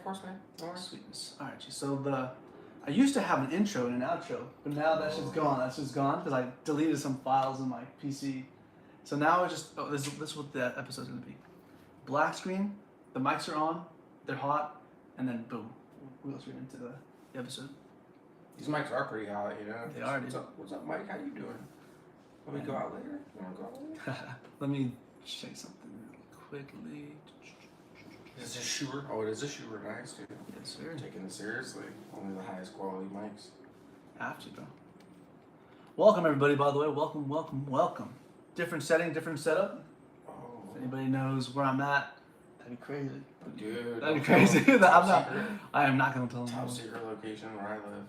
course, man. All right. Sweetness. All right, so I used to have an intro and an outro, but now that shit's gone. That shit's gone because I deleted some files in my PC. So now it's just, this is what the episode's gonna be. Black screen, the mics are on, they're hot, and then boom, we'll go straight into the episode. These mics are pretty hot, you know. They are, dude. What's up, Mike? How you doing? Let me go out later. You wanna go out later? Let me check something really quickly. Is this a Shure? Oh, it is a Shure. Nice, dude. Yes, sir. Taking it seriously. Only the highest quality mics. Have to, bro. Welcome, everybody, by the way. Welcome. Different setting, different setup. Oh. If anybody knows where I'm at, that'd be crazy. Dude. That'd be crazy. I am not going to tell them. Top secret location where I live.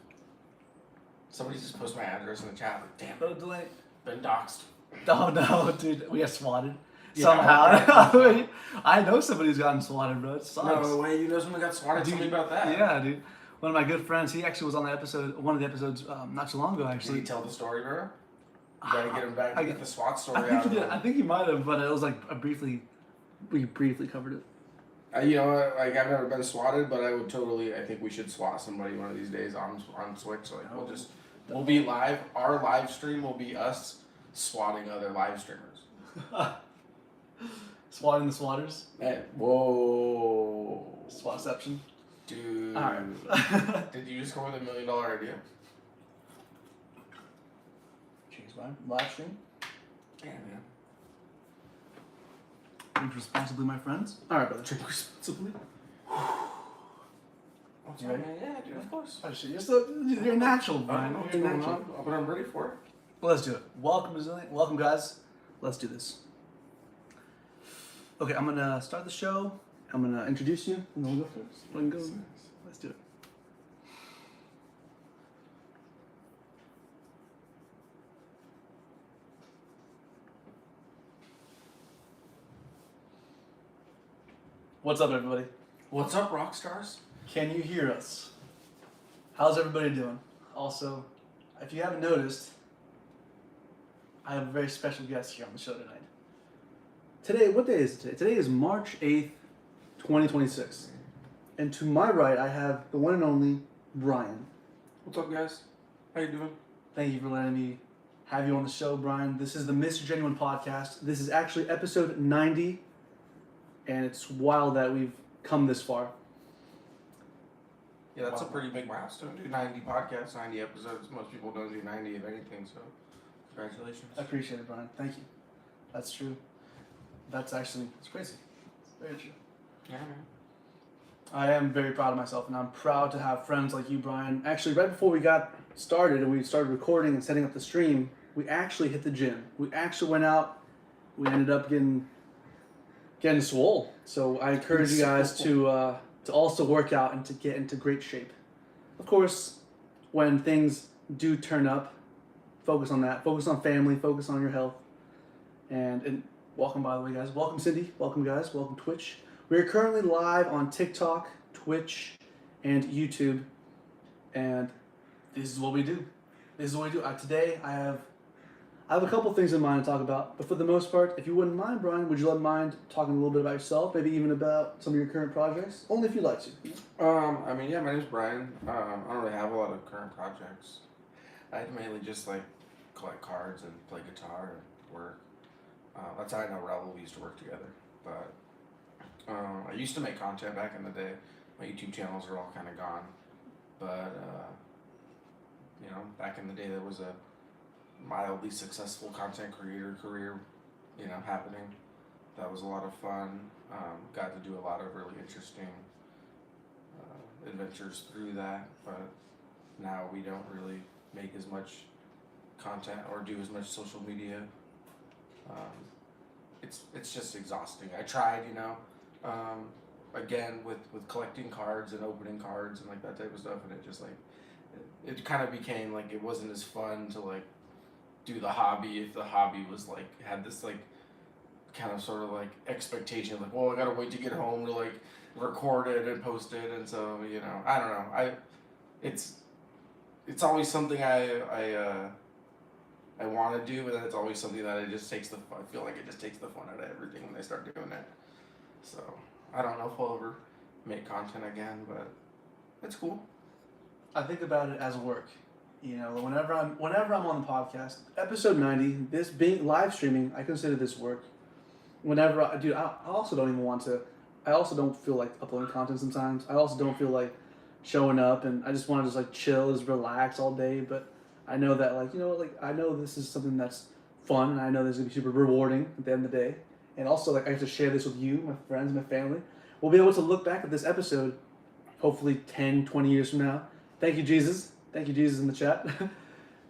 Somebody just posted my address in the chat. Like, damn. Oh, delay. Been doxxed. Oh, no, dude. We got swatted. Yeah, somehow. okay. I know somebody who's gotten swatted, bro. It sucks. No way. You know someone got swatted? Dude, Tell me about that. Yeah, dude. One of my good friends, he actually was on one of the episodes not too long ago, actually. Did he tell the story, bro? You gotta get him back to get the SWAT story I think out he of did. him. I think he might have, but it was like we briefly covered it. You know what? Like, I've never been swatted, but I think we should swat somebody one of these days on Switch. Like, we'll be live. Our live stream will be us swatting other live streamers. Swatting the swatters. Hey, whoa. Swatception. Dude. Alright. Did you just come with $1 million idea? Change mine. Live stream. Yeah, man. Drink responsibly, my friends. Alright, brother. Drink responsibly. What's You up, ready? man? Yeah, dude, of course. Oh shit, you're natural, I don't Brian. know what's You're going natural. on, but I'm ready for it. Well, let's do it. Welcome, guys. Let's do this. Okay, I'm gonna start the show. I'm gonna introduce you, and then we'll go first. Let's do it. What's up, everybody? What's up, rock stars? Can you hear us? How's everybody doing? Also, if you haven't noticed, I have a very special guest here on the show tonight. Today, what day is it today? Today is March 8th, 2026. And to my right, I have the one and only Brian. What's up, guys? How you doing? Thank you for letting me have you on the show, Brian. This is the Mr. Genuine podcast. This is actually episode 90, and it's wild that we've come this far. Yeah, that's a pretty big milestone, dude. 90 podcasts, 90 episodes. Most people don't do 90 of anything, so congratulations. I appreciate it, Brian. Thank you. That's true. It's crazy. It's very true. Yeah, man. I am very proud of myself, and I'm proud to have friends like you, Brian. Actually, right before we got started and we started recording and setting up the stream, we actually hit the gym. We actually went out. We ended up getting swole. So I encourage you guys to also work out and to get into great shape. Of course, when things do turn up, focus on that. Focus on family. Focus on your health. And welcome, by the way, guys. Welcome, Cindy. Welcome, guys. Welcome, Twitch. We are currently live on TikTok, Twitch, and YouTube. And this is what we do. Today, I have a couple things in mind to talk about. But for the most part, if you wouldn't mind, Brian, would you mind talking a little bit about yourself? Maybe even about some of your current projects? Only if you'd like to. My name's Brian. I don't really have a lot of current projects. I mainly just collect cards and play guitar and work. That's how I know Raul. We used to work together. But I used to make content back in the day. My YouTube channels are all kind of gone. But, back in the day there was a mildly successful content creator career, happening. That was a lot of fun. Got to do a lot of really interesting adventures through that. But now we don't really make as much content or do as much social media. It's just exhausting. I tried, again with collecting cards and opening cards and that type of stuff, and it just it kind of became it wasn't as fun to do the hobby if the hobby was had this kind of sort of expectation of well, I gotta wait to get home to record it and post it, and so I don't know, it's always something I want to do, but then it's always something that it just takes I feel like it just takes the fun out of everything when they start doing it. So I don't know if I'll ever make content again, but it's cool. I think about it as work. You know, whenever I'm on the podcast, episode 90, this being live streaming, I consider this work. I also don't even want to. I also don't feel like uploading content sometimes. I also don't feel like showing up, and I just want to just like chill, just relax all day. But I know that I know this is something that's fun, and I know this is gonna be super rewarding at the end of the day. And also like I have to share this with you, my friends, my family. We'll be able to look back at this episode, hopefully 10, 20 years from now. Thank you, Jesus. Thank you, Jesus, in the chat.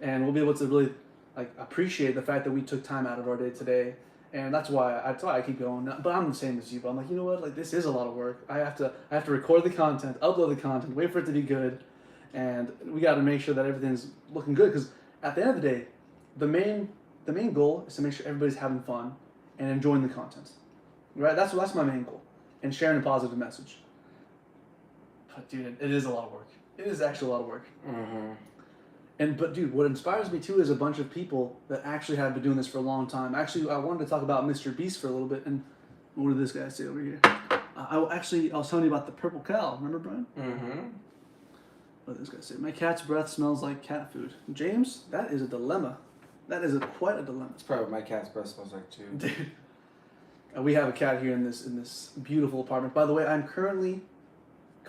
And we'll be able to really like appreciate the fact that we took time out of our day today. And that's why I keep going. But I'm the same as you. But I'm like, you know what? Like this is a lot of work. I have to record the content, upload the content, wait for it to be good, and we got to make sure that everything's looking good. Because at the end of the day, the main goal is to make sure everybody's having fun and enjoying the content. Right? That's my main goal, and sharing a positive message. But dude, it is a lot of work. It is actually a lot of work. Mm-hmm. But dude, what inspires me too is a bunch of people that actually have been doing this for a long time. Actually, I wanted to talk about Mr. Beast for a little bit. And what did this guy say over here? I was telling you about the purple cow. Remember, Brian? Mm-hmm. What did this guy say? My cat's breath smells like cat food. James, that is a dilemma. That is quite a dilemma. It's probably what my cat's breath smells like too. Dude, we have a cat here in this beautiful apartment. By the way, I'm currently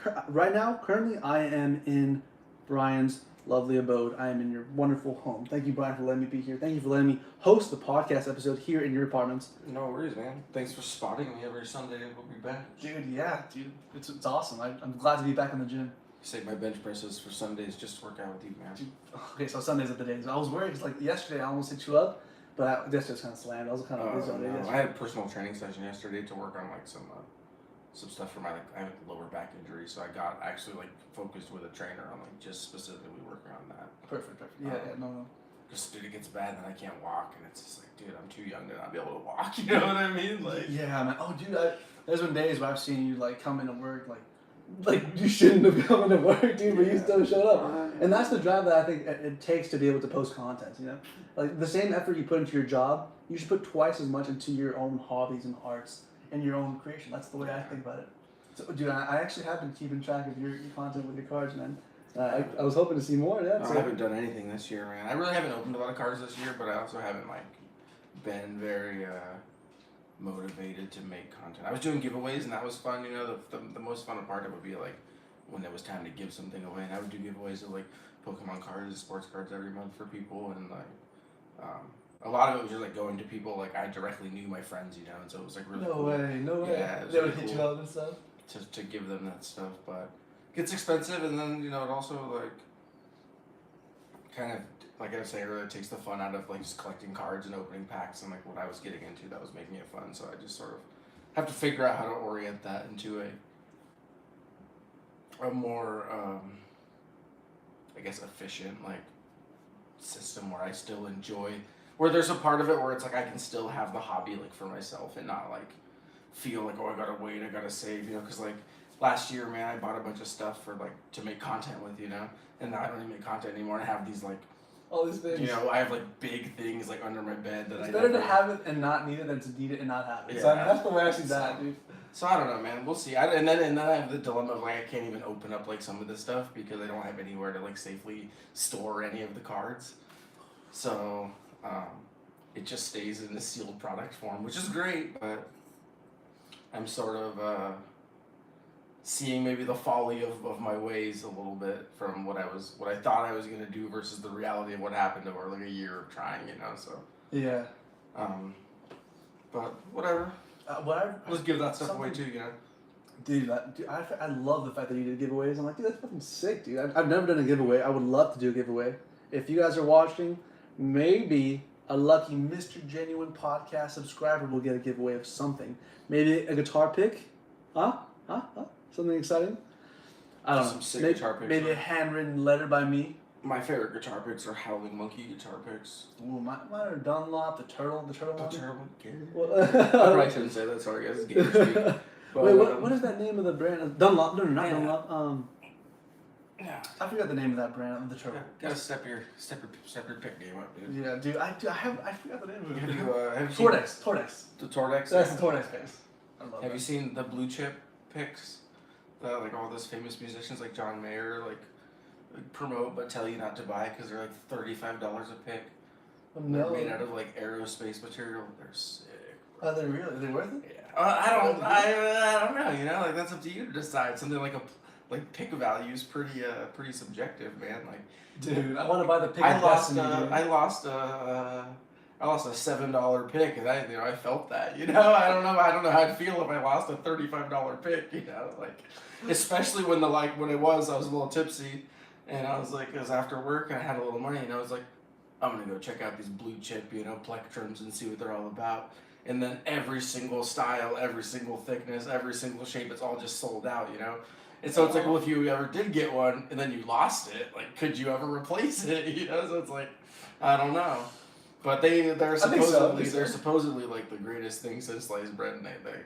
I am in Brian's lovely abode. I am in your wonderful home. Thank you, Brian, for letting me be here. Thank you for letting me host the podcast episode here in your apartments. No worries, man. Thanks for spotting me every Sunday. We'll be back. Dude, yeah, dude. It's awesome. I'm glad to be back in the gym. Save my bench presses for Sundays just to work out with you, man. Dude, okay, so Sundays are the days. I was worried, because like yesterday I almost hit you up, but yesterday was kind of slammed. I was kind of busy all day yesterday. I had a personal training session yesterday to work on like some stuff for my I have a lower back injury, so I got actually like focused with a trainer on like just specifically working on that. Perfect. Yeah, no. Because dude, it gets bad and I can't walk, and it's just like, dude, I'm too young to not be able to walk. You know what I mean? Like, yeah, man. Oh, dude, there's been days where I've seen you like come into work like you shouldn't have come into work, dude, but you still showed up. And that's the drive that I think it takes to be able to post content. You know, like the same effort you put into your job, you should put twice as much into your own hobbies and arts and your own creation. That's the way I think about it. So, dude, I actually have been keeping track of your content with your cards, man. I was hoping to see more of that. I haven't done anything this year, man. I really haven't opened a lot of cards this year, but I also haven't like been very motivated to make content. I was doing giveaways, and that was fun. You know, the most fun part of it would be like when it was time to give something away, and I would do giveaways of like Pokemon cards, sports cards every month for people, and like a lot of it was just like going to people like I directly knew my friends, you know, and so it was like really cool. No way. Yeah, it was They really would hit cool you up and stuff. to give them that stuff, but it gets expensive, and then you know it also like kind of like I was saying earlier, it takes the fun out of like just collecting cards and opening packs and like what I was getting into that was making it fun. So I just sort of have to figure out how to orient that into a more I guess efficient like system where I still enjoy, where there's a part of it where it's like I can still have the hobby like for myself and not like feel like, oh, I gotta wait, I gotta save, you know, because like last year, man, I bought a bunch of stuff for like to make content with, you know, and now I don't even make content anymore. I have these like all these things, you know, I have like big things like under my bed that it's better to have it and not need it than to need it and not have it. Yeah. So that's the way I see that, dude. So I don't know, man. We'll see. And then I have the dilemma of like I can't even open up like some of this stuff because I don't have anywhere to like safely store any of the cards. So it just stays in the sealed product form, which is great, but I'm sort of seeing maybe the folly of my ways a little bit from what I thought I was gonna do versus the reality of what happened over like a year of trying, you know. So yeah. But whatever. Let's give that stuff away too, you know. Dude, I love the fact that you did giveaways. I'm like, dude, that's fucking sick, dude. I've never done a giveaway. I would love to do a giveaway. If you guys are watching, maybe a lucky Mr. Genuine podcast subscriber will get a giveaway of something. Maybe a guitar pick? Huh? Something exciting? I don't know. Some sick guitar picks. Maybe a handwritten letter by me. My favorite guitar picks are Howling Monkey guitar picks. Ooh, mine are Dunlop, the turtle The monkey. turtle. Well, I probably shouldn't say that. Sorry, guys. It's game speak. But, wait, what is that name of the brand? Dunlop? No, not Dunlop. Yeah. I forgot the name of that brand of the turtle. Gotta step your pick game up, dude. Yeah, dude. I forgot the name of it. Have you Tordex. seen the Tordex? That's the Tordex base. I love Have that. you seen the blue chip picks? that like all those famous musicians like John Mayer like promote but tell you not to buy because they're like $35 a pick. They're made out of like aerospace material. They're sick. Are they really? Are they worth it? Yeah. I don't know. You know, like that's up to you to decide. Something like a like pick value is pretty subjective, man. Like, dude, I want to buy the pick. I lost a $7 pick, and I felt that. You know, I don't know how I'd feel if I lost a $35 pick. You know, like especially when I was a little tipsy, and I was like, it was after work, and I had a little money, and I was like, I'm gonna go check out these blue chip, plectrums and see what they're all about. And then every single style, every single thickness, every single shape, it's all just sold out, you know? And so it's like, well, if you ever did get one and then you lost it, like, could you ever replace it? You know? So it's like, I don't know. But they're supposedly like the greatest thing since sliced bread, and they think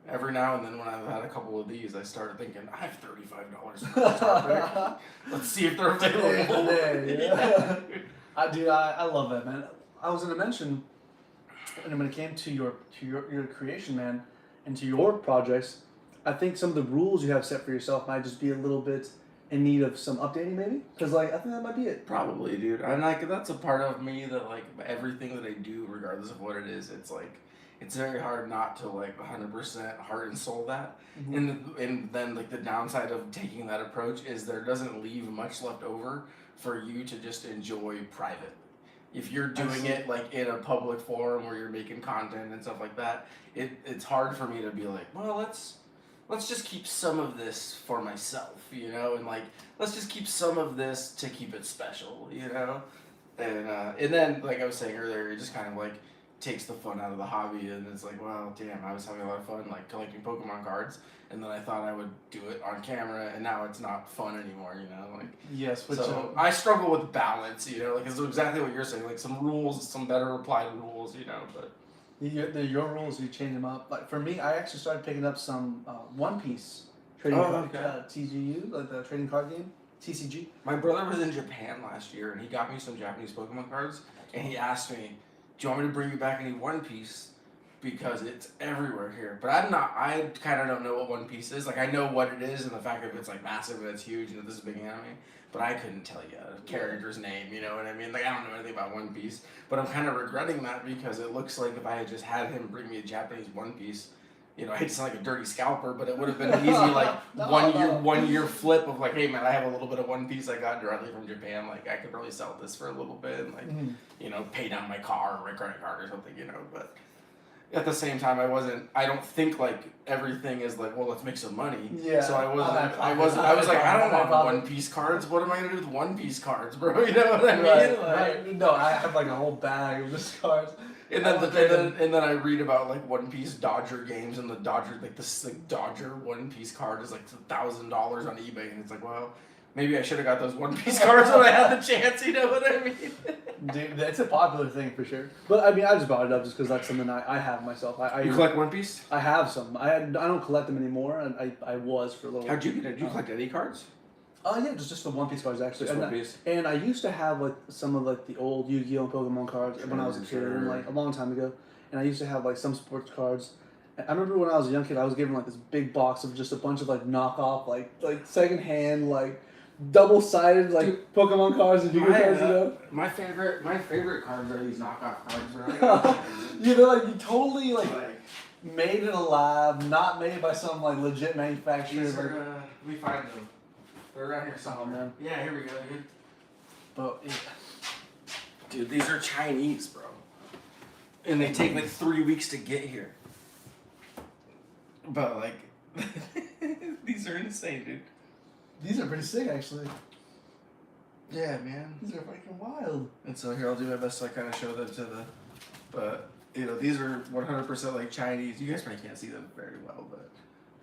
every now and then when I've had a couple of these, I start thinking, I have $35 for this topic. Let's see if they're available. Yeah. I love that, man. I was gonna mention, and when it came to your creation, man, and to your projects, I think some of the rules you have set for yourself might just be a little bit in need of some updating, maybe. Because like I think that might be it. Probably, dude. And like that's a part of me that like everything that I do, regardless of what it is, it's like it's very hard not to like 100% heart and soul that. Mm-hmm. And then like the downside of taking that approach is there doesn't leave much left over for you to just enjoy privately. If you're doing it like in a public forum where you're making content and stuff like that, it's hard for me to be like, well, let's just keep some of this for myself, you know, and like let's just keep some of this to keep it special, you know, and then like I was saying earlier, it just kind of like takes the fun out of the hobby, and it's like, well, damn, I was having a lot of fun like collecting Pokemon cards, and then I thought I would do it on camera, and now it's not fun anymore, you know, like yes. So I struggle with balance, you know, like it's exactly what you're saying, like some rules, some better applied rules, you know, but your rules, you change them up. Like for me, I actually started picking up some One Piece trading card, TGU, like the trading card game, TCG. My brother was in Japan last year, and he got me some Japanese Pokemon cards, and he asked me, do you want me to bring you back any One Piece? Because it's everywhere here. But I kind of don't know what One Piece is. Like, I know what it is and the fact that it's, like, massive and it's huge and this is a big anime. But I couldn't tell you a character's name, you know what I mean? Like, I don't know anything about One Piece. But I'm kind of regretting that because it looks like if I had just had him bring me a Japanese One Piece, you know, I hate to sound like a dirty scalper, but it would have been an easy, like, one year flip of, like, hey, man, I have a little bit of One Piece I got directly from Japan. Like, I could really sell this for a little bit and, like, you know, pay down my car or my credit card or something, you know, but at the same time, I don't think like everything is like, well, let's make some money. Yeah. So I was like, I don't want One Piece cards. What am I gonna do with One Piece cards, bro? You know what I mean? Right. No, I have like a whole bag of just cards. And then I read about like One Piece Dodger games, and the Dodger Dodger One Piece card is like $1,000 on eBay, and it's like, well, maybe I should have got those One Piece cards when I had the chance, you know what I mean? Dude, it's a popular thing for sure. But I mean, I just brought it up just because that's something I have myself. You collect One Piece? I have some. I don't collect them anymore, and I was for a little while. How'd you get it? Did you collect any cards? Yeah, just the One Piece cards actually. Just One Piece. And I used to have like some of like the old Yu-Gi-Oh! And Pokemon cards when I was a kid, and, like a long time ago. And I used to have like some sports cards. I remember when I was a young kid, I was given like this big box of just a bunch of like knockoff, like secondhand, like double-sided like dude, Pokemon cards and Yu-Gi-Oh cards, you know. My favorite cards are these knockoff cards, right? You know, like you totally like made in a lab, not made by some like legit manufacturer. These are, we find them. They're around here somewhere. Oh, man. Yeah, here we go, dude. But yeah. Dude, these are Chinese, bro, and they take like 3 weeks to get here. But like, these are insane, dude. These are pretty sick, actually. Yeah, man. These are fucking wild. And so here, I'll do my best to kind of show them to the, but you know, these are 100% like Chinese. You guys probably can't see them very well, but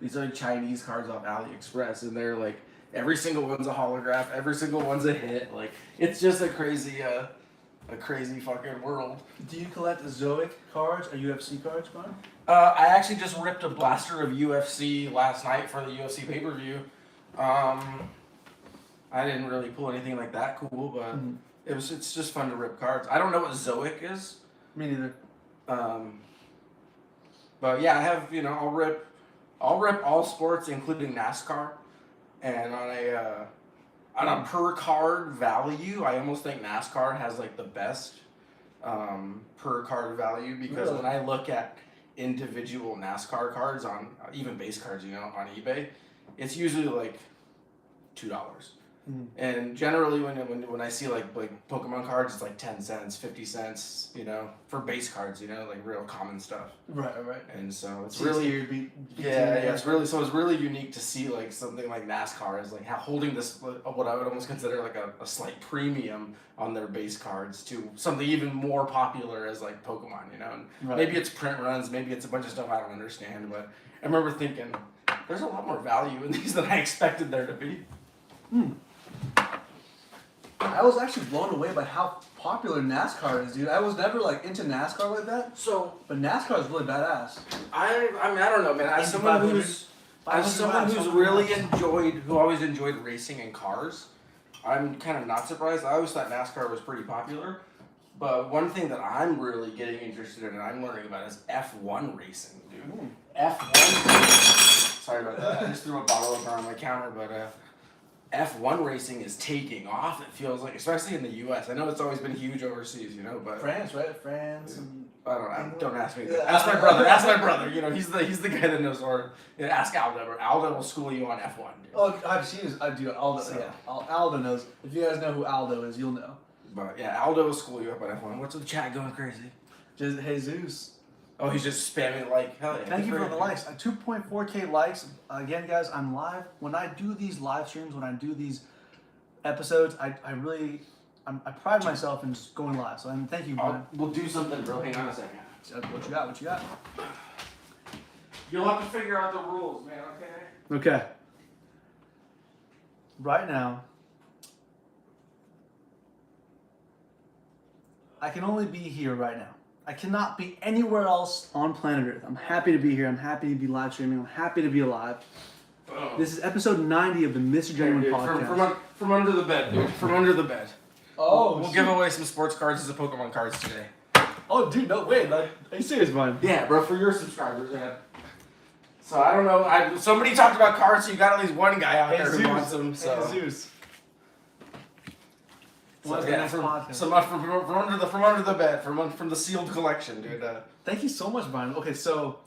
these are like Chinese cards off AliExpress, and they're like every single one's a holograph, every single one's a hit. Like it's just a crazy fucking world. Do you collect Zoic cards or UFC cards, Brian? I actually just ripped a blaster of UFC last night for the UFC pay-per-view. I didn't really pull anything like that cool, but it's just fun to rip cards. I don't know what Zoic is. Me neither. But yeah, I have, I'll rip I'll rep all sports, including NASCAR, and on a per card value, I almost think NASCAR has like the best per card value because Really? when I look at individual NASCAR cards on even base cards, on eBay, it's usually like $2. And generally, when I see like Pokemon cards, it's like 10 cents, 50 cents, for base cards, like real common stuff. Right. And so it's really it's really unique to see like something like NASCAR is like holding this what I would almost consider like a slight premium on their base cards to something even more popular as like Pokemon, and maybe it's print runs, maybe it's a bunch of stuff I don't understand, but I remember thinking there's a lot more value in these than I expected there to be. I was actually blown away by how popular NASCAR is, dude. I was never like into NASCAR like that. But NASCAR is really badass. I don't know, man. As someone who's who always enjoyed racing in cars, I'm kind of not surprised. I always thought NASCAR was pretty popular. But one thing that I'm really getting interested in and I'm learning about is F1 racing, dude. F1. Sorry about that. I just threw a bottle opener on my counter, but F1 racing is taking off. It feels like, especially in the U.S. I know it's always been huge overseas, but France, right? France. And I don't know. Don't ask me. Ask my brother. Ask my brother. He's the guy that knows. Or ask Aldo. Aldo will school you on F1. Dude. Oh, I've seen I do Aldo. So. Yeah, Aldo knows. If you guys know who Aldo is, you'll know. But yeah, Aldo will school you up on F1. What's the chat going crazy? Just Jesus. Oh, he's just spamming like hell yeah. Thank you for the likes. 2.4K likes. Again, guys, I'm live. When I do these live streams, when I do these episodes, I pride myself in just going live. So thank you, Brian. We'll do something, bro. Hang on a second. What you got? You'll have to figure out the rules, man. Okay. Okay. Right now, I can only be here right now. I cannot be anywhere else on planet Earth. I'm happy to be here. I'm happy to be live streaming. I'm happy to be alive. Boom. This is episode 90 of the Mr. Genuine podcast. From under the bed, dude. From under the bed. Oh, we'll give away some sports cards as a Pokemon cards today. Oh, dude, no, wait. Are you serious, Brian? Yeah, bro, for your subscribers, man. So I don't know. Somebody talked about cards, so you got at least one guy out there who wants them. So. Zeus. From under the bed, from the sealed collection, dude. Thank you so much, Brian. Okay, so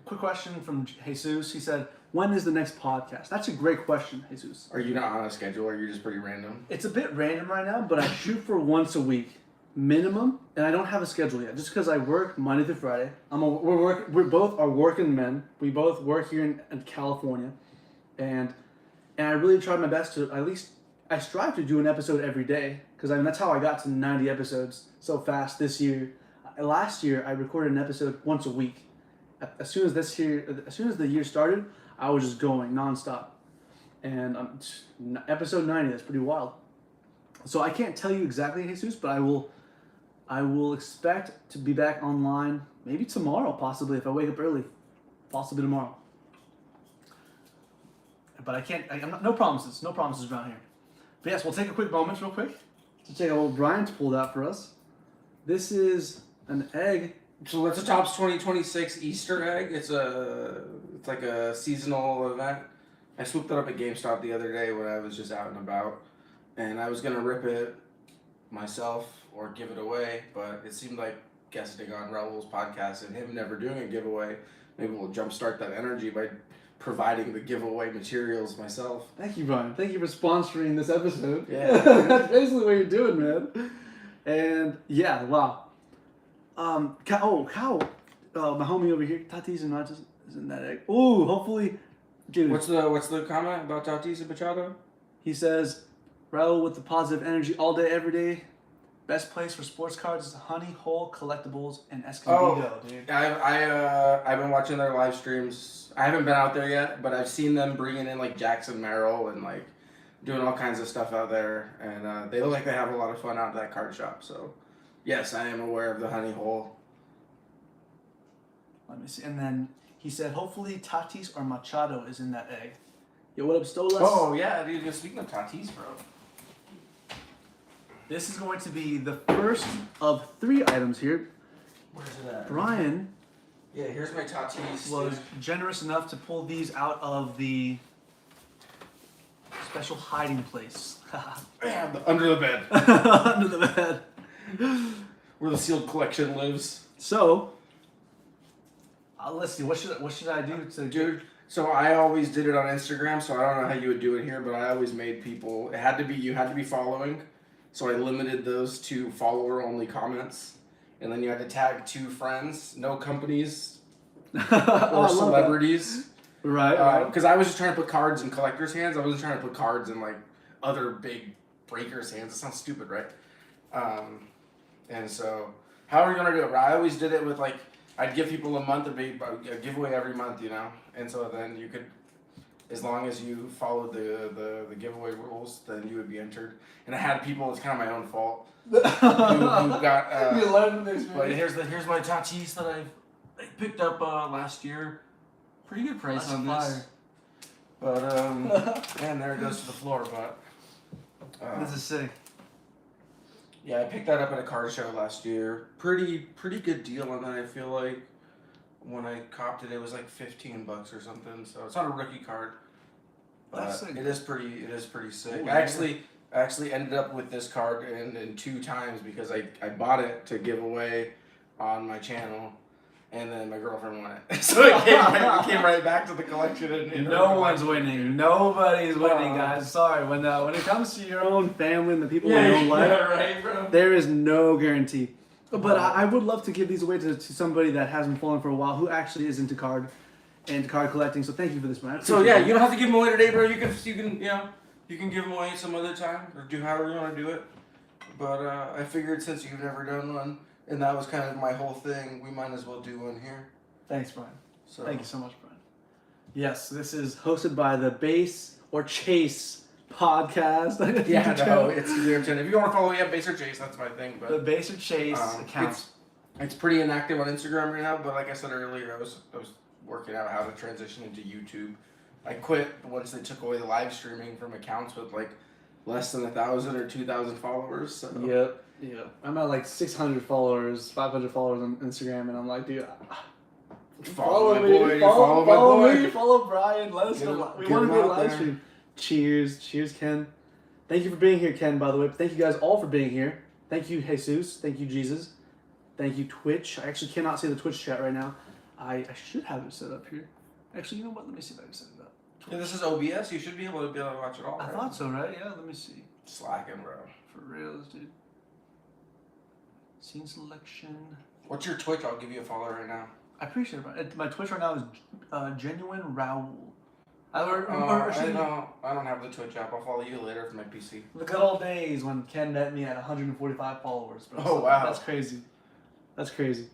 quick question from Jesus. He said, "When is the next podcast?" That's a great question, Jesus. Are you not on a schedule, or you're just pretty random? It's a bit random right now, but I shoot for once a week minimum, and I don't have a schedule yet. Just because I work Monday through Friday. We both are working men. We both work here in California, and I really try my best to at least. I strive to do an episode every day because that's how I got to 90 episodes so fast this year. Last year I recorded an episode once a week. As soon as the year started, I was just going nonstop. And episode 90, that's pretty wild. So I can't tell you exactly, Jesus, but I will expect to be back online maybe tomorrow, possibly if I wake up early, possibly tomorrow. But I can't. No promises around here. But yes, we'll take a quick moment real quick to check out what Brian's pulled out for us. This is an egg. So that's a Topps 2026 Easter egg. It's like a seasonal event. I swooped it up at GameStop the other day when I was just out and about. And I was going to rip it myself or give it away, but it seemed like guesting on Raul's podcast and him never doing a giveaway, maybe we'll jumpstart that energy by providing the giveaway materials myself. Thank you, Brian. Thank you for sponsoring this episode. Yeah. That's basically what you're doing, man. And yeah, wow. My homie over here, Tatis and Nachos is in that egg. Ooh, hopefully, dude. What's the comment about Tatis and Machado? He says, Raul with the positive energy all day, every day. Best place for sports cards is Honey Hole Collectibles and Escondido, dude. I've been watching their live streams. I haven't been out there yet, but I've seen them bringing in like Jackson Merrill and like doing all kinds of stuff out there, and they look like they have a lot of fun out at that card shop. So, yes, I am aware of the Honey Hole. Let me see. And then he said, hopefully Tatis or Machado is in that egg. Yo, what up, Stolas? Oh yeah, dude. Speaking of Tatis, bro. This is going to be the first of 3 items here. Where's it at? Brian Yeah, here's my Tatis. was generous enough to pull these out of the special hiding place. Yeah, under the bed. Under the bed. Where the sealed collection lives. So, let's see. What should I do to Dude, so I always did it on Instagram, so I don't know how you would do it here, but I always made people, you had to be following, so I limited those to follower-only comments, and then you had to tag 2 friends, no companies or celebrities. Right. Because I was just trying to put cards in collectors' hands, I wasn't trying to put cards in, like, other big breakers' hands. It sounds stupid, right? And so, however you want to do it, I always did it with, like, I'd give people a giveaway every month, you know? And so then you could, as long as you followed the giveaway rules, then you would be entered. And I had people, it's kind of my own fault, who got, you learned from experience. but here's my Tatis that I picked up last year. Pretty good price That's on fire. this. But, and there it goes to the floor, but. This is sick. Yeah, I picked that up at a card show last year. Pretty good deal on that. I feel like when I copped it, it was like $15 or something. So it's not a rookie card, but it is pretty sick. Ooh, I actually ended up with this card in 2 times because I bought it to give away on my channel, and then my girlfriend won it. So it came right back to the collection. And no one's winning. Nobody's winning, guys. Sorry. When it comes to your own family and the people in your own life, right, bro. there is no guarantee. But I would love to give these away to somebody that hasn't fallen for a while, who actually is into card collecting. So thank you for this, man. So yeah, you don't have to give them away today, bro. You can you can give them away some other time or do however you want to do it. But I figured since you've never done one, and that was kind of my whole thing, we might as well do one here. Thanks, Brian. So Thank you so much, Brian. Yes, this is hosted by the Base or Chase podcast. Yeah, no, it's your turn. If you want to follow me at Base or Chase, that's my thing. But the Base or Chase account. It's pretty inactive on Instagram right now. But like I said earlier, I was working out how to transition into YouTube. I quit once they took away the live streaming from accounts with like less than 1,000 or 2,000 followers. So. Yep. I'm at like 600 followers, 500 followers on Instagram, and I'm like, dude, follow me, follow Brian. Let us know. We want to be a live stream. Cheers, Ken. Thank you for being here, Ken. By the way, thank you guys all for being here. Thank you, Jesus. Thank you, Jesus. Thank you, Twitch. I actually cannot see the Twitch chat right now. I should have it set up here. Actually, you know what? Let me see if I can set it up. Yeah, this is OBS. You should be able to watch it all. I thought so, right? Yeah. Let me see. Slacking, bro. For reals, dude. Scene selection. What's your Twitch? I'll give you a follow right now. I appreciate it. My Twitch right now is Genuine Raul. I don't have the Twitch app. I'll follow you later from my PC. The good old days when Ken met me at 145 followers. Bro. Oh, wow. That's crazy.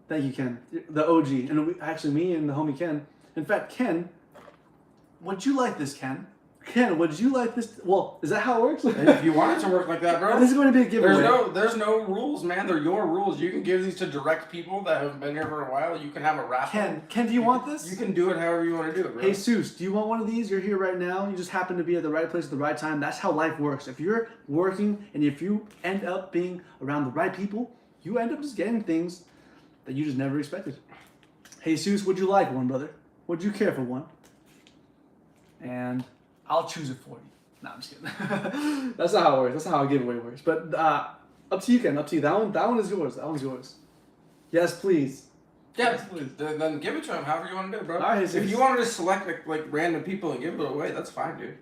Thank you, Ken. The OG. And me and the homie Ken. In fact, Ken, would you like this, Ken? Ken, would you like this? Well, is that how it works? If you want it to work like that, bro. This is going to be a giveaway. There's no rules, man. They're your rules. You can give these to direct people that have been here for a while. You can have a raffle. Ken, do you want this? You can do it however you want to do it, bro. Hey, Jesus, do you want one of these? You're here right now. You just happen to be at the right place at the right time. That's how life works. If you're working and if you end up being around the right people, you end up just getting things that you just never expected. Hey, Jesus, would you like one, brother? Would you care for one? And I'll choose it for you. No, I'm just kidding. That's not how it works. That's not how a giveaway works. But up to you, Ken. Up to you. That one is yours. That one's yours. Yes, please. Yeah, yes, please. Then give it to him however you want to do it, bro. All right, if you wanted to select like random people and give it away, that's fine, dude.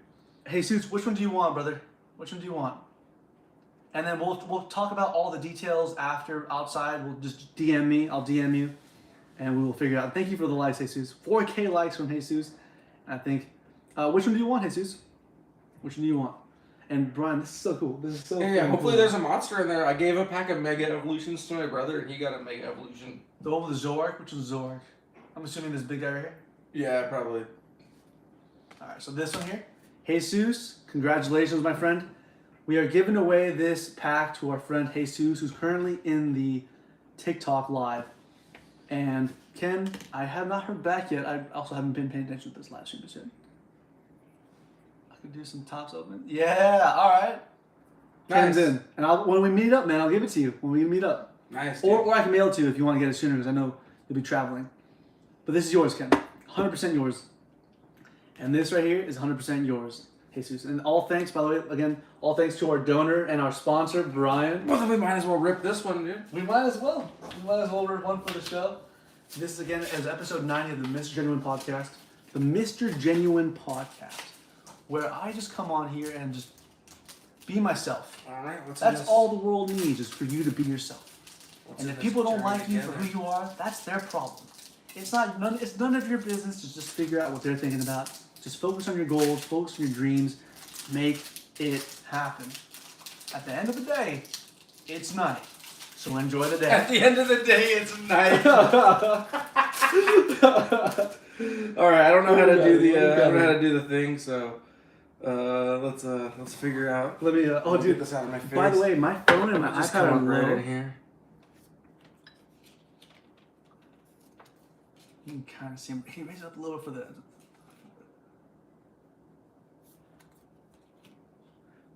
Hey, Suits, which one do you want, brother? Which one do you want? And then we'll talk about all the details after outside. We'll just DM me. I'll DM you, and we will figure it out. Thank you for the likes, Jesus. 4K likes from Jesus. I think. Which one do you want, Jesus? Which one do you want? And Brian, this is so cool. This is so cool. Yeah, hopefully there's a monster in there. I gave a pack of Mega Evolutions to my brother, and he got a Mega Evolution. The one with the Zoark? Which was Zoark? I'm assuming this big guy right here? Yeah, probably. Alright, so this one here. Jesus, congratulations, my friend. We are giving away this pack to our friend Jesus, who's currently in the TikTok live. And Ken, I have not heard back yet. I also haven't been paying attention to this live stream yet. Do some tops open. Yeah, all right. Nice. Ken's in, and when we meet up, man, I'll give it to you when we meet up. Nice. Or I can mail it to you if you want to get it sooner, because I know you'll be traveling. But this is yours, Ken. 100% yours. And this right here is 100% yours, Jesus. And all thanks, by the way, again, all thanks to our donor and our sponsor, Brian. Well, then we might as well rip this one, dude. We might as well. We might as well rip one for the show. This is, again, as episode 90 of the Mr. Genuine Podcast. The Mr. Genuine Podcast, where I just come on here and just be myself. All right, That's all the world needs, is for you to be yourself. And if people don't like you for together. who you are, that's their problem. It's none of your business to just figure out what they're thinking about. Just focus on your goals, focus on your dreams, make it happen. At the end of the day, it's night. So enjoy the day. At the end of the day, it's night. All right, I don't know how to do the I don't know how to do the thing, so let's figure out. Let me Get this out of my face. By the way, my phone and my Just iPad are come right low. in here. You can kind of see him. He raised it up a little for the.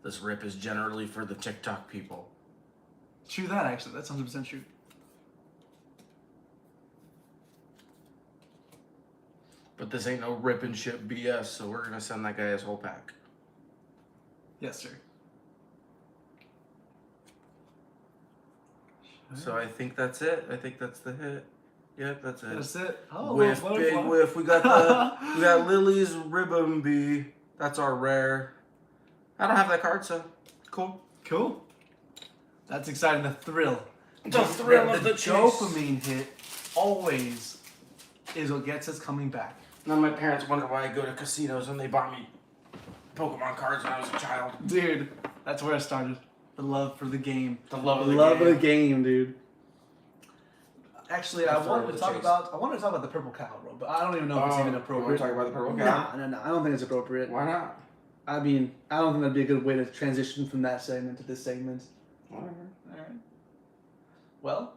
This rip is generally for the TikTok people. True that, actually. That's 100% true. But this ain't no rip and ship BS, so we're gonna send that guy his whole pack. Yes, sir. So I think that's it. I think that's the hit. Yep, that's it. That's it. Oh, Whiff, well, big butterfly. whiff. We got Lily's Ribbon Bee. That's our rare. I don't have that card, so cool. Cool. That's exciting. The thrill. The thrill of the chase. dopamine hit always is what gets us coming back. None of my parents wonder why I go to casinos and they bought me Pokemon cards when I was a child. Dude, that's where it started. The love for the game. The love of the love game. of the game, dude. Actually, I The thrill wanted of to the talk chase. about the purple cow, bro, but I don't even know if it's even You want appropriate. to talk about the purple cow? No, I don't think it's appropriate. Why not? I mean, I don't think that'd be a good way to transition from that segment to this segment. Whatever. Alright. Well,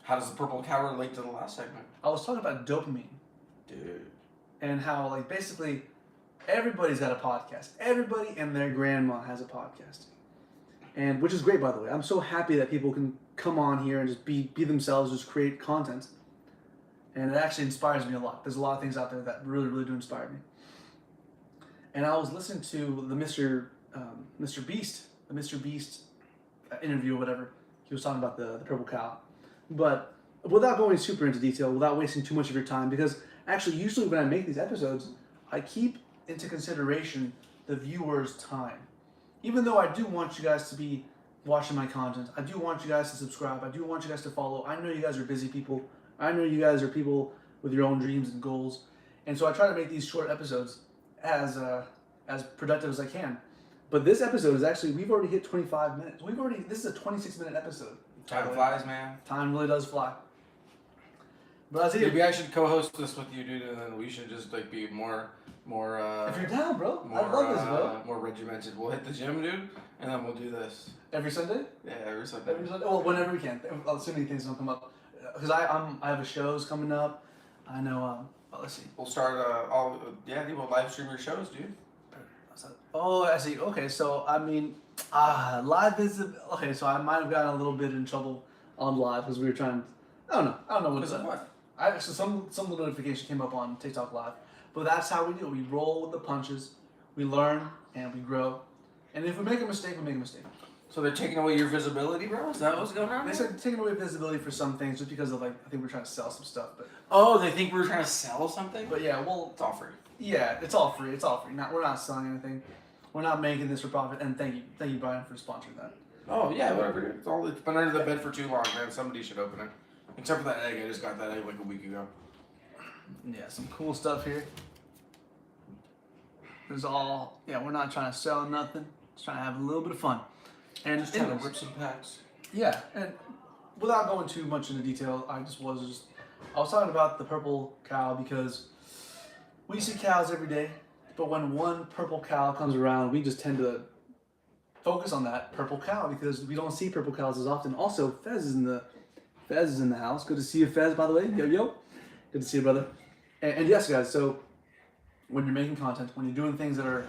How does the purple cow relate to the last segment? I was talking about dopamine Dude. and how, like, basically everybody's got a podcast. Everybody and their grandma has a podcast. And which is great, by the way. I'm so happy that people can come on here and just be themselves, just create content. And it actually inspires me a lot. There's a lot of things out there that really, really do inspire me. And I was listening to the Mr. Beast interview or whatever. He was talking about the purple cow. But without going super into detail, without wasting too much of your time, because actually usually when I make these episodes, I keep into consideration the viewer's time. Even though I do want you guys to be watching my content, I do want you guys to subscribe, I do want you guys to follow. I know you guys are busy people. I know you guys are people with your own dreams and goals. And so I try to make these short episodes as productive as I can. But this episode is actually, we've already hit 25 minutes. This is a 26-minute episode. Time flies, man. Time really does fly. But as Maybe I should co-host this with you, dude, and then we should just like be more if you're down, bro, more, I love this, bro. more regimented. We'll hit the gym, dude, and then we'll do this. Every Sunday? Yeah, every Sunday. Well, whenever we can. Assuming things don't come up. Because I have a shows coming up. I know, let's see. We'll start we'll live stream your shows, dude. Oh, I see. Okay, so, I mean, live okay, so I might have gotten a little bit in trouble on live because we were trying, I don't know what. Because of what? Some little notification came up on TikTok Live. But that's how we do it. We roll with the punches, we learn, and we grow. And if we make a mistake, we make a mistake. So they're taking away your visibility, bro? Is that what's going on? They said taking away visibility for some things just because of, like, I think we're trying to sell some stuff. Oh, they think we're trying to sell something? But yeah, well, It's all free. yeah, it's all free. It's all free. We're not selling anything. We're not making this for profit. And thank you, Brian, for sponsoring that. Oh yeah, whatever. Dude. It's been under the bed for too long, man. Somebody should open it. Except for that egg, I just got that egg like a week ago. Yeah, some cool stuff here. We're not trying to sell nothing. Just trying to have a little bit of fun. And Just trying to rip some packs. Yeah, and without going too much into detail, I was talking about the purple cow because we see cows every day, but when one purple cow comes around, we just tend to focus on that purple cow because we don't see purple cows as often. Also, Fez is in the house. Good to see you, Fez, by the way. Yo. Good to see you, brother. And yes, guys, so when you're making content, when you're doing things that are,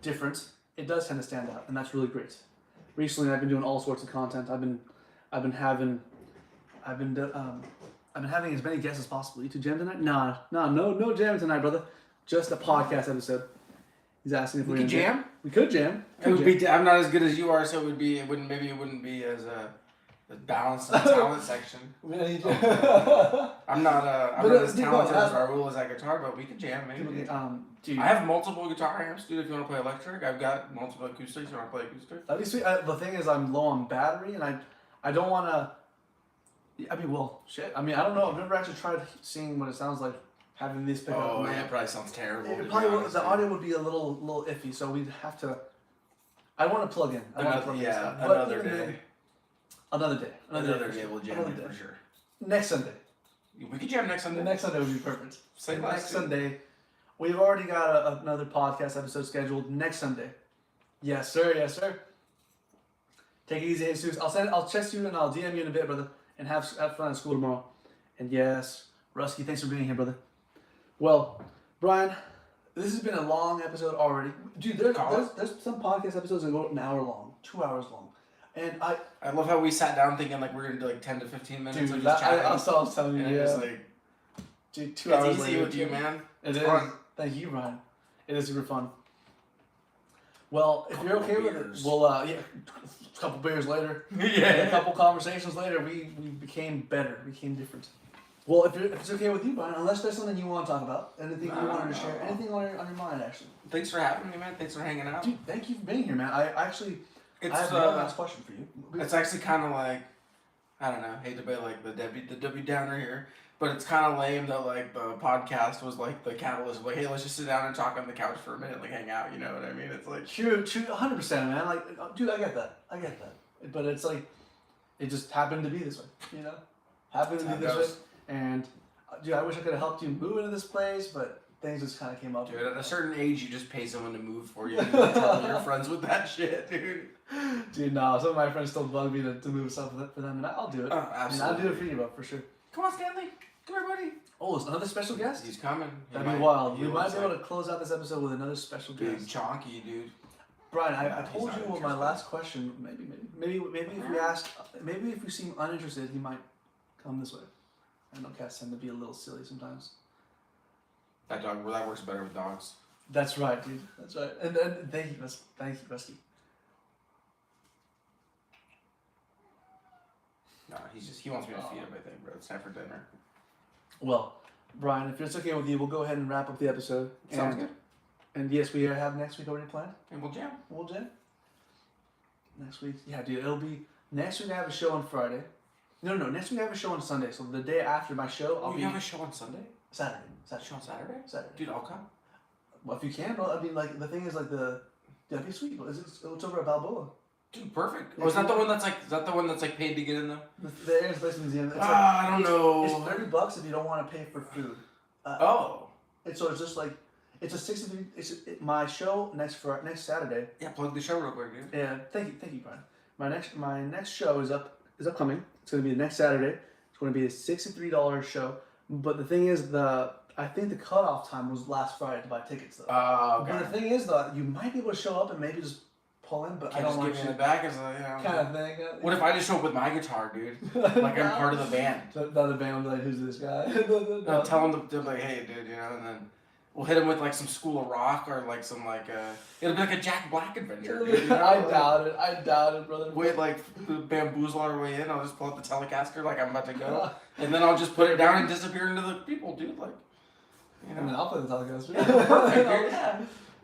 different, it does tend to stand out, and that's really great. Recently, I've been doing all sorts of content. I've been I've been having as many guests as possible. You two jam tonight? Nah, no jam tonight, brother. Just a podcast episode. He's asking if We we're could gonna jam. We could jam. It would be. I'm not as good as you are, so it would be. It wouldn't be as balanced in the talent section. I'm not as talented as Raul as at guitar, but we could jam maybe. Dude, I have multiple guitar amps, dude. If you want to play electric, I've got multiple acoustics. You want to play acoustic? That'd be sweet. The thing is, I'm low on battery, and I don't want to. I mean, well, shit. I mean, I don't know. I've never actually tried seeing what it sounds like having these pick up. Oh yeah, it probably sounds terrible. It probably will, the audio would be a little iffy, so we'd have to. I want to plug in. Another day. Another day. Another day we'll jam another day. for sure. Next Sunday. We could jam next Sunday. Next Sunday would be perfect. Next Sunday. We've already got another podcast episode scheduled next Sunday. Yes, sir. Yes, sir. Take it easy, Jesus. I'll text you and I'll DM you in a bit, brother. And have fun at school tomorrow. And yes, Rusky, thanks for being here, brother. Well, Brian, this has been a long episode already. Dude, there's some podcast episodes that go an hour long, 2 hours long. And I love how we sat down thinking like we're gonna do like 10 to 15 minutes dude, of just chatting. I was telling you, yeah. Just like, dude, 2 hours it's easy later. with you, man. It is. Fun. Thank you, Brian. It is super fun. Well, if you're okay with it, we'll a couple beers later, a couple conversations later, we became better, became different. Well, if it's okay with you, Brian, unless there's something you want to talk about, anything you wanted to share, anything on your mind, actually. Thanks for having me, man. Thanks for hanging out. Dude, thank you for being here, man. I have one last question for you. It's actually kind of like, I don't know, hate to be like the Debbie Downer here, but it's kind of lame that like the podcast was like the catalyst of like, hey, let's just sit down and talk on the couch for a minute, like hang out, you know what I mean? It's like true, 100%, man. Like, dude, I get that, but it's like, it just happened to be this way, you know, way, and dude, I wish I could have helped you move into this place, but things just kind of came up. Dude, at a certain age, you just pay someone to move for you. You tell your friends with that shit, dude. Dude, no, some of my friends still bug me to move stuff for them, and I'll do it. Absolutely. I'll do it for you, bro, for sure. Come on, Stanley. Come here, buddy. Oh, is another special guest? He's coming. That'd be wild. We might be able to close out this episode with another special guest. Big chonky, dude. Brian, I told you what my last question. Maybe if we seem uninterested, he might come this way. I know cats tend to be a little silly sometimes. That works better with dogs. That's right, dude. That's right. And thank you, Rusty. No, he wants me to feed him, I think, bro. It's time for dinner. Well, Brian, if it's okay with you, we'll go ahead and wrap up the episode. Sounds good. And yes, we have next week already planned. And we'll jam. Next week, yeah, dude. It'll be next week. I have a show on Friday. No. Next week I have a show on Sunday. So the day after my show, You have a show on Sunday? Saturday. Show on Saturday? Saturday. Dude, I'll come. Well, if you can, bro. I mean, like the thing is, like that'd be sweet. It's over at Balboa. Dude, perfect. Oh, is that the one that's like paid to get in though? The Air and Space Museum. It's I don't know. It's $30 if you don't want to pay for food. It's just like it's a 63. My show next Saturday. Yeah, plug the show real quick, dude. Yeah, thank you, Brian. My next show is upcoming. It's gonna be next Saturday. It's gonna be a $63 show. But the thing is, I think the cutoff time was last Friday to buy tickets though. Okay. But the thing is though, you might be able to show up and maybe just pull in, but I don't want give you it back as a kind of thing. What if I just show up with my guitar, dude? Like I'm part of the band. The other band will be like, who's this guy? No, tell them to like, hey, dude, you know, and then we'll hit him with like some School of Rock or like some like it'll be like a Jack Black adventure. Dude, you know? I doubt it, brother. Wait, like bamboozle our way in. I'll just pull out the Telecaster like I'm about to go, and then I'll just put it down and disappear into the people, dude. Like, you know. And then I'll play the Telecaster. Yeah, perfect, dude. Yeah.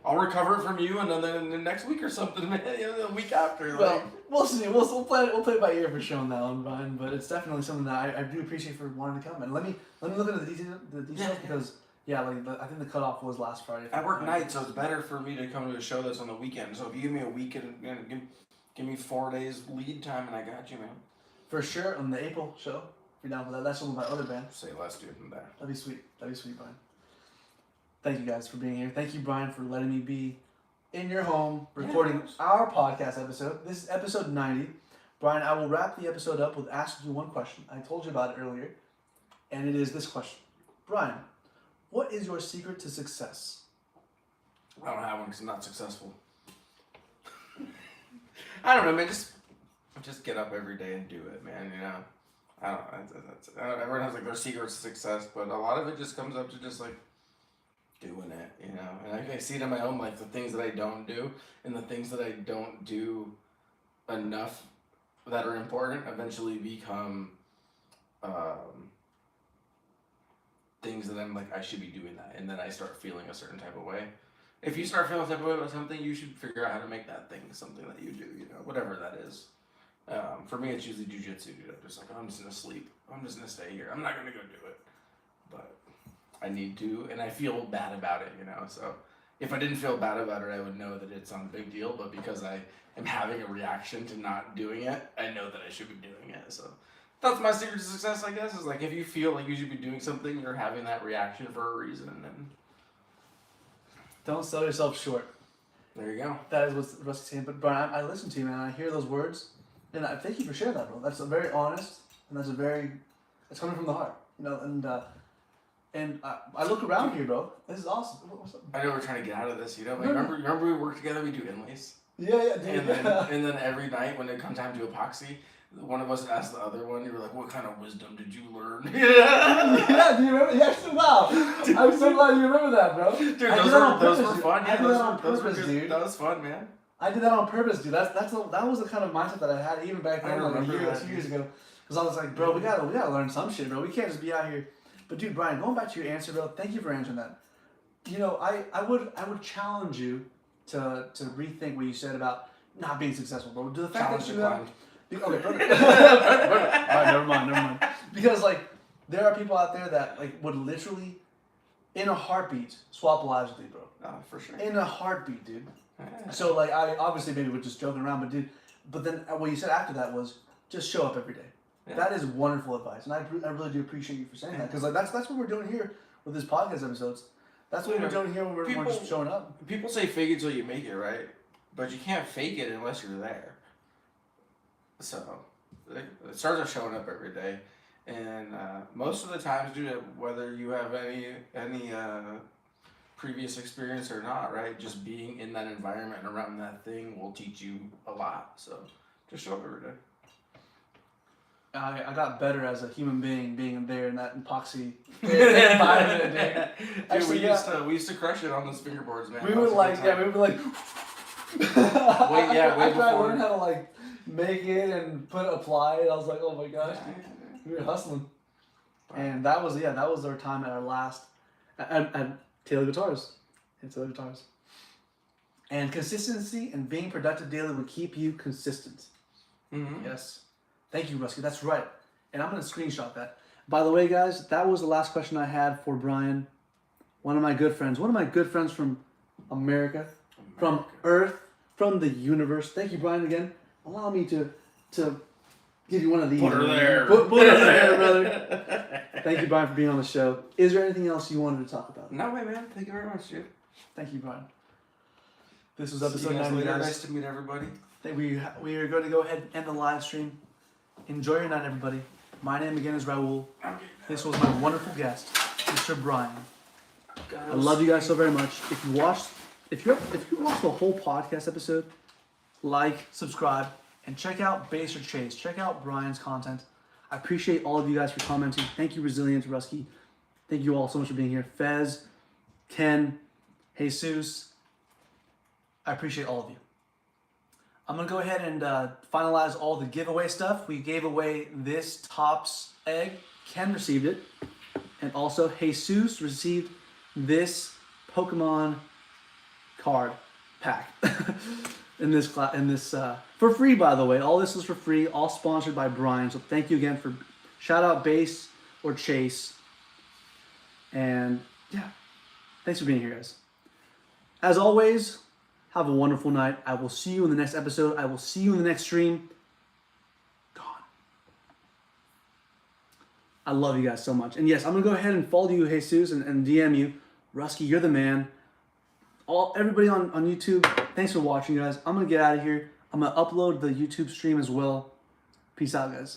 I'll recover it from you, and then the next week or something, man. You know, the week after. Like. Well, we'll see. We'll play it by ear for sure on that one, Brian. But it's definitely something that I do appreciate for wanting to come. And let me look into the details because I think the cutoff was last Friday. I work nights, so it's better for me to come to a show that's on the weekend. So if you give me a week and give me 4 days lead time, and I got you, man. For sure, on the April show, if you're down for that. That's one of my other bands. Say less, dude, than that. That'd be sweet, Brian. Thank you guys for being here. Thank you, Brian, for letting me be in your home recording our podcast episode. This is episode 90. Brian, I will wrap the episode up with asking you one question. I told you about it earlier, and it is this question. Brian, what is your secret to success? I don't have one because I'm not successful. I don't know, man. Just get up every day and do it, man. You know, I don't know. Everyone has like their secrets to success, but a lot of it just comes up to just like doing it, you know. And I see it in my own life, the things that I don't do and the things that I don't do enough that are important eventually become things that I'm like, I should be doing that. And then I start feeling a certain type of way. If you start feeling a type of way about something, you should figure out how to make that thing something that you do, you know, whatever that is. For me, it's usually jujitsu, dude. I'm just like, I'm just going to sleep. I'm just going to stay here. I'm not going to go do it. But I need to, and I feel bad about it, you know. So if I didn't feel bad about it, I would know that it's not a big deal. But because I am having a reaction to not doing it, I know that I should be doing it. So that's my secret to success, I guess, is like if you feel like you should be doing something, you're having that reaction for a reason. And don't sell yourself short. There you go. That is what Rusty's saying. But Brian, I listen to you, man. I hear those words, and I thank you for sharing that, bro. That's a very honest, and it's coming from the heart, you know. And I look around here, bro. This is awesome. What's up? I know we're trying to get out of this, you know. Like, remember we worked together. We do inlays. Yeah, dude. And then every night when it comes time to epoxy, one of us asked the other one. You were like, "What kind of wisdom did you learn?" Yeah, do you remember? Yeah, wow. I'm so glad you remember that, bro. Dude, those were fun. I did that on purpose, dude. That was fun, man. I did that on purpose, dude. That was the kind of mindset that I had even back then, like two years ago. Because I was like, bro, we gotta learn some shit, bro. We can't just be out here. But dude, Brian, going back to your answer, bro, thank you for answering that. You know, I would challenge you to rethink what you said about not being successful, bro. Do the fact Challenge that you have. Okay, perfect. All right, never mind. Because like, there are people out there that like would literally, in a heartbeat, swap lives with you, bro. Oh, for sure. In a heartbeat, dude. Yeah. So like, I obviously maybe we're just joking around, but then what you said after that was just show up every day. Yeah. That is wonderful advice, and I really do appreciate you for saying that, because like that's what we're doing here with this podcast episodes. That's what we're doing here when we're just showing up. People say fake it till you make it, right? But you can't fake it unless you're there. So it starts with showing up every day, and most of the times, dude, whether you have any previous experience or not, right? Just being in that environment and around that thing will teach you a lot. So just show up every day. I got better as a human being there in that epoxy environment, dude. Actually, we used to crush it on those fingerboards, man. We would like. Way after before. I learned how to like make it and apply it, I was like, oh my gosh, we were hustling. Wow. And that was our time at our last at Taylor Guitars. And consistency and being productive daily will keep you consistent. Mm-hmm. Yes. Thank you, Rusky. That's right. And I'm going to screenshot that. By the way, guys, that was the last question I had for Brian. One of my good friends from America, from Earth, from the universe. Thank you, Brian, again. Allow me to give you one of these. Put her there. Put her there, brother. Thank you, Brian, for being on the show. Is there anything else you wanted to talk about? No way, man. Thank you very much, dude. Thank you, Brian. This was episode 90, guys. Nice to meet everybody. We are going to go ahead and end the live stream. Enjoy your night, everybody. My name again is Raul. This was my wonderful guest, Mr. Brian. I love you guys so very much. If you watched the whole podcast episode, like, subscribe, and check out Base or Chase. Check out Brian's content. I appreciate all of you guys for commenting. Thank you, Resilient Rusky. Thank you all so much for being here. Fez, Ken, Jesus. I appreciate all of you. I'm going to go ahead and finalize all the giveaway stuff. We gave away this Topps egg. Ken received it. And also Jesus received this Pokemon card pack. in this for free, by the way. All this was for free, all sponsored by Brian. So thank you again for shout out Base or Chase. And yeah, thanks for being here, guys. As always, have a wonderful night. I will see you in the next episode. I will see you in the next stream. Gone. I love you guys so much. And yes, I'm going to go ahead and follow you, Jesus, and DM you. Rusky, you're the man. Everybody on YouTube, thanks for watching, guys. I'm going to get out of here. I'm going to upload the YouTube stream as well. Peace out, guys.